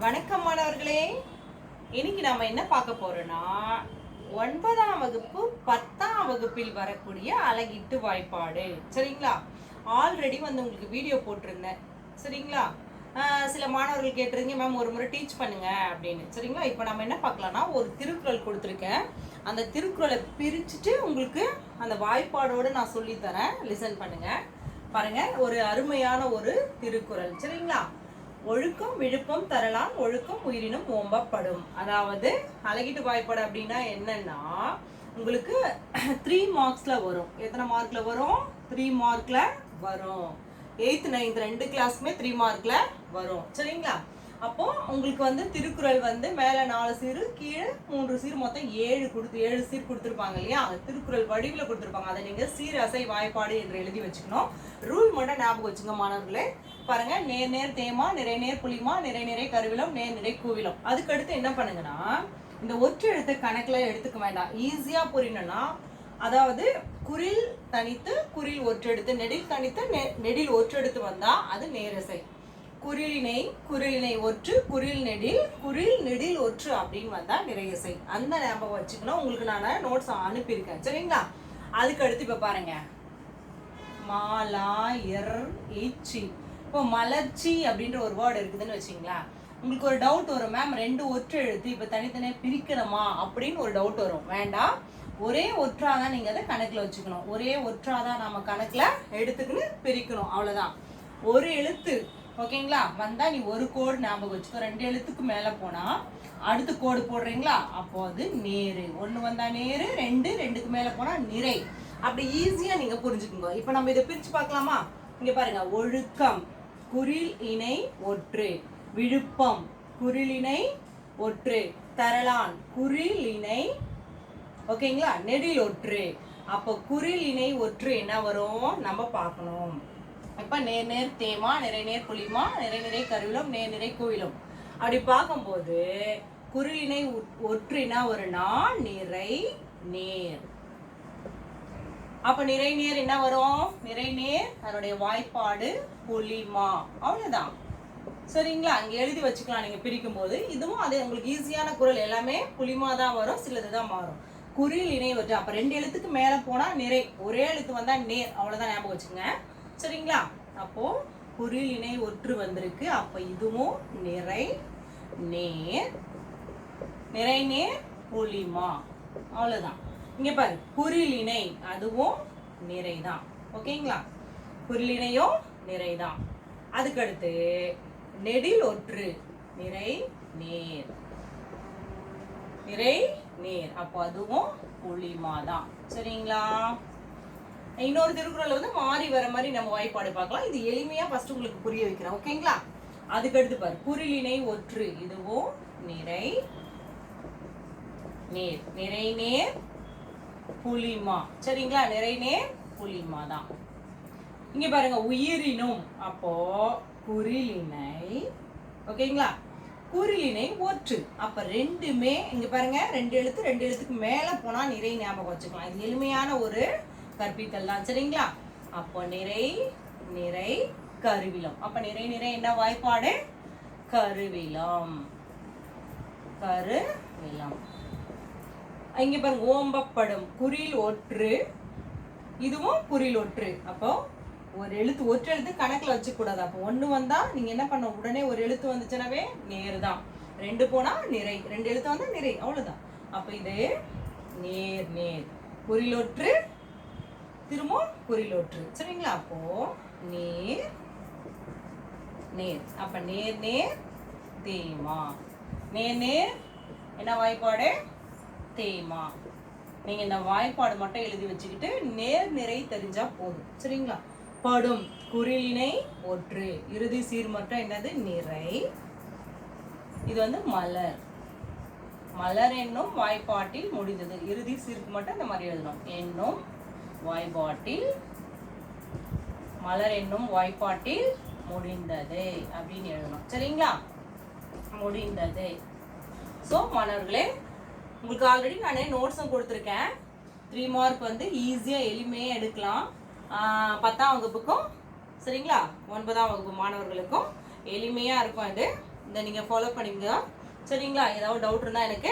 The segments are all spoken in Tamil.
வணக்கம் மாணவர்களே. இன்னைக்கு நாம என்ன பார்க்க போறோம்னா 9ஆம் வகுப்பு 10ஆம் வகுப்பில் வரக்கூடிய அலகிட்டு வாய்ப்பாடு. சரிங்களா? ஆல்ரெடி உங்களுக்கு வீடியோ போட்டிருந்தேன். சரிங்களா? சில மாணவர்கள் கேட்டிருந்தீங்க, மேம் ஒரு முறை டீச் பண்ணுங்க அப்படின்னு. சரிங்களா? இப்போ நம்ம என்ன பார்க்கலாம்னா, ஒரு திருக்குறள் கொடுத்துருக்கேன். அந்த திருக்குறளை பிரிச்சுட்டு உங்களுக்கு அந்த வாய்ப்பாடோடு நான் சொல்லித்தரேன். லிசன் பண்ணுங்க. பாருங்க, ஒரு அருமையான ஒரு திருக்குறள். சரிங்களா? ஒழுக்கம் விழுப்பம் தரலாம், ஒழுக்கம் உயிரினும் ஓம்பப்படும். அதாவது அலகிட்டு வாய்ப்பாடு அப்படின்னா என்னன்னா, உங்களுக்கு 3 மார்க்ஸ்ல வரும். எத்தனை மார்க்ல வரும்? 3 மார்க்ல வரும். 8th 9th 2 கிளாஸ்க்குமே 3 மார்க்ல வரும். சரிங்களா? அப்போ உங்களுக்கு திருக்குறள் மேல 4 சீரு, கீழே 3 சீர், மொத்தம் 7 சீர் கொடுத்துருப்பாங்க இல்லையா? திருக்குறள் வடிவில் கொடுத்துருப்பாங்க. அதை நீங்க சீரசை வாய்ப்பாடு என்று எழுதி வச்சுக்கணும். ரூல் மட்டும் ஞாபகம் வச்சுங்க மாணவர்களே. பாருங்க, நேர் நேர் தேமா, நிறை நேர் புளிமா, நிறை நிறை கருவிலம், நேர் நிறை கூவிலம். அதுக்கு அடுத்து என்ன பண்ணுங்கன்னா, இந்த ஒற்று எழுத்து கணக்குல எடுத்துக்க வேண்டாம். ஈஸியா புரியணும்னா, அதாவது குறில் தனித்து குறில் ஒற்றெடுத்து, நெடில் தனித்து நெடில் ஒற்றெடுத்து வந்தா அது நேரசை. குறிலினை ஒற்று, குறில் நெடில் ஒற்று அப்படின்னு வந்தா நிறையசை. அந்த ஞாபகம் வச்சுக்கணும். உங்களுக்கு நான் நோட்ஸ் அனுப்பியிருக்கேன். சரிங்களா? அதுக்கு அடுத்து இப்ப பாருங்க, மாலா எர் ஈச்சி. இப்போ மலர்ச்சி அப்படின்ற ஒரு வேர்டு இருக்குதுன்னு வச்சுங்களா, உங்களுக்கு ஒரு டவுட் வரும், மேம் 2 ஒற்று எழுத்து இப்ப தனித்தனியா பிரிக்கணுமா அப்படின்னு ஒரு டவுட் வரும். வேண்டாம், ஒரே ஒற்றாதான் நீங்க அதை கணக்குல வச்சுக்கணும். ஒரே ஒற்றாதான் நம்ம கணக்குல எடுத்துக்கின்னு பிரிக்கணும். அவ்வளவுதான். ஒரு எழுத்து ஓகேங்களா வந்தா நீ ஒரு கோடு ஞாபகம் வச்சுக்கோ. 2 எழுத்துக்கு மேல போனா அடுத்த கோடு போடுறீங்களா, அப்போ அது நேரு. 1 வந்தா நேரு, 2க்கு மேல போனா நிறை. அப்படி ஈஸியா நீங்க புரிஞ்சுக்கோங்க. இப்ப நம்ம இதை பிரிச்சு பார்க்கலாமா? இங்க பாருங்க, ஒழுக்கம் குறில் இணை ஒற்று, விழுப்பம் குறில் இணை ஒற்று, தரலான் குறில் இணை ஓகேங்களா நெடில் ஒற்று. அப்போ குறில் இணை ஒற்று என்ன வரும் நம்ம பார்க்கணும். இப்ப நேர் நேர் தேமா, நிறை நேர் புளிமா, நிறை நிறை கருவிலம், நேர் நிறை கோவிலம். அப்படி பார்க்கும்போது குறிலினை ஒற்றினா ஒரு நிறை நேர். அப்ப நிறை நேர் என்ன வரும்? நிறை நேர், அதனுடைய வாய்ப்பாடு புளிமா. அவ்வளவுதான். சரிங்களா? அங்க எழுதி வச்சுக்கலாம் நீங்க பிரிக்கும் போது. இதுவும் அதே உங்களுக்கு ஈஸியான குறள். எல்லாமே புளிமா தான் வரும், சிலதுதான் மாறும். குறில் இணை ஒற்று. அப்ப 2 எழுத்துக்கு மேல போனா நிறை, ஒரே எழுத்து வந்தா நேர். அவ்வளவுதான், ஞாபகம் வச்சுங்க. சரிங்களா? அப்போ குறில் இணை ஒற்று வந்திருக்கு. அப்ப இதுவும் நிறை நேர், நிறை நேர் புளிமா. அவ்வளவுதான். இங்க பாரு, குறில் இணை அதுவும் நிறைதான். ஓகேங்களா? குறில் இணையும் நிறைதான். அதுக்கடுத்து நெடில் ஒற்று நிறை நேர், நிறை நேர். அப்போ அதுவும் புளிமா தான். சரிங்களா? இன்னொரு திருக்குறள் மாறி வர மாதிரி நம்ம வாய்ப்பாடு பார்க்கலாம். இது எளிமையா ஃபர்ஸ்ட் உங்களுக்கு புரிய வைக்கிறேன். ஓகேங்களா? அதுக்கடுத்து பாரு, குறிலினை ஒற்று, இதுவும் நிறை நேர், நிறை நேர் புளிமா. சரிங்களா? நிறை நேர் புளிமா தான். இங்க பாருங்க, உயிரினும். அப்போ குறிலினை ஓகேங்களா குறிலினை ஒற்று. அப்ப ரெண்டுமே இங்க பாருங்க, 2 எழுத்துக்கு மேல போனா நிறை ஞாபகம் வச்சுக்கலாம். இது எளிமையான ஒரு கற்பித்தல் தான். சரிங்களா? அப்போ நிறை நிறை கருவிலம். அப்ப நிறை நிறை என்ன வாய்ப்பாடு? கருவிலம், கருவிலம். இங்க பாருங்க, ஓம்பப்படும் குறில் ஒற்று, இதுவும் குறில் ஒற்று. அப்போ ஒரு எழுத்து ஒற்று எழுத்து கணக்குல வச்சுக்க கூடாது. அப்போ 1 வந்தா நீங்க என்ன பண்ண, உடனே ஒரு எழுத்து வந்துச்சுனாவே நேர் தான். 2 போனா நிறை, 2 எழுத்து வந்தா நிறை. அவ்வளவுதான். அப்ப இது நேர் நேர் குறில் ஒற்று, திரும்ப குறில் ஒற்று. சரிங்களா? அப்போ நேர் நேர். அப்ப நேர் நேர் தேமா. நேர் நேர் என்ன வாய்ப்பாடு? தேமா. நீங்க இந்த வாய்ப்பாடு மட்டும் எழுதி வச்சுக்கிட்டு நேர் நிறை தெரிஞ்சா போதும். சரிங்களா? படும் குறிலினை ஒற்று, இறுதி சீர் மட்டும் என்னது? நிறை. இது மலர், மலர் என்னும் வாய்ப்பாட்டில் முடிந்தது. இறுதி சீருக்கு மட்டும் இந்த மாதிரி எழுதணும். என்னும் வாய்ப்பாட்டில், மலர் என்னும் வாய்ப்பாட்டில் முடிந்தது அப்படின்னு எழுதணும். சரிங்களா? முடிந்தது. சோ மாணவர்களே, உங்களுக்கு ஆல்ரெடி நான் நோட்ஸும் கொடுத்துருக்கேன். 3 மார்க் ஈஸியா எளிமையா எடுக்கலாம். 10ஆம் வகுப்புக்கும் சரிங்களா 9ஆம் வகுப்பு மாணவர்களுக்கும் எளிமையா இருக்கும். இது இதை நீங்கள் ஃபாலோ பண்ணிங்க சரிங்களா. ஏதாவது டவுட் இருந்தால் எனக்கு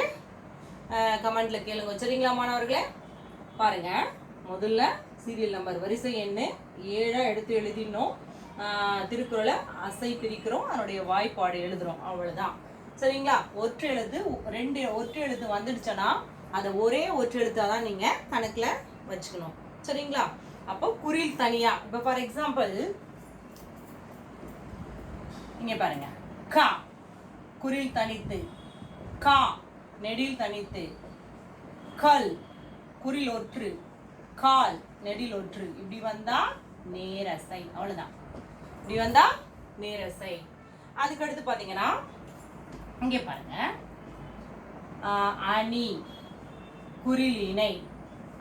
கமெண்ட்டில் கேளுங்க சரிங்களா மாணவர்களே. பாருங்கள், முதல்ல சீரியல் நம்பர் வரிசை எண்ணு 7 எடுத்து எழுதினோம். திருக்குறளை அசை பிரிக்கிறோம், அதனுடைய வாய்ப்பாடு எழுதுகிறோம், அவ்வளோதான் சரிங்களா. ஒற்றெழுத்து 2 ஒற்றெழுத்து வந்துடுச்சுன்னா அதை ஒரே ஒற்றெழுத்தாக தான் நீங்கள் கணக்கில் வச்சுக்கணும் சரிங்களா. அப்போ குறில் தனியாக, இப்போ ஃபார் எக்ஸாம்பிள் இங்கே பாருங்க, கா குறில் தனித்து, கா நெடில் தனித்து, கல் குறில் ஒற்று, கால் நெடில் ஒற்று, இப்படி வந்தா நேரசை, அவ்வளவுதான். இப்படி வந்தா நேரசை. அதுக்கடுத்து பாத்தீங்கன்னா இங்க பாருங்க, அணி குறில் இணை,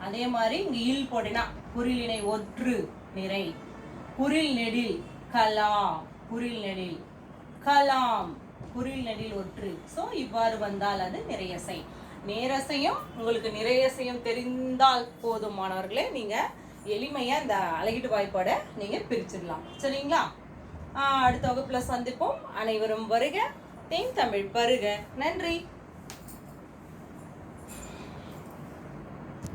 அதே மாதிரி இங்க இல் போட்டினா குறில் இணை ஒற்று நிறை, குறில் நெடில் கலா குறில் நெடில், கலாம் குறில் நெடில் ஒற்று. ஸோ இவ்வாறு வந்தால் அது நிறையசை. நேரசையும் உங்களுக்கு நிறையசையும் தெரிந்தால் போதுமானவர்களே, நீங்கள் எளிமையாக இந்த அழகிட்டு வாய்ப்பாடை நீங்கள் பிரிச்சிடலாம் சரிங்களா. அடுத்த வகுப்பில் சந்திப்போம். அனைவரும் வருக, தேன் தமிழ் பருக. நன்றி.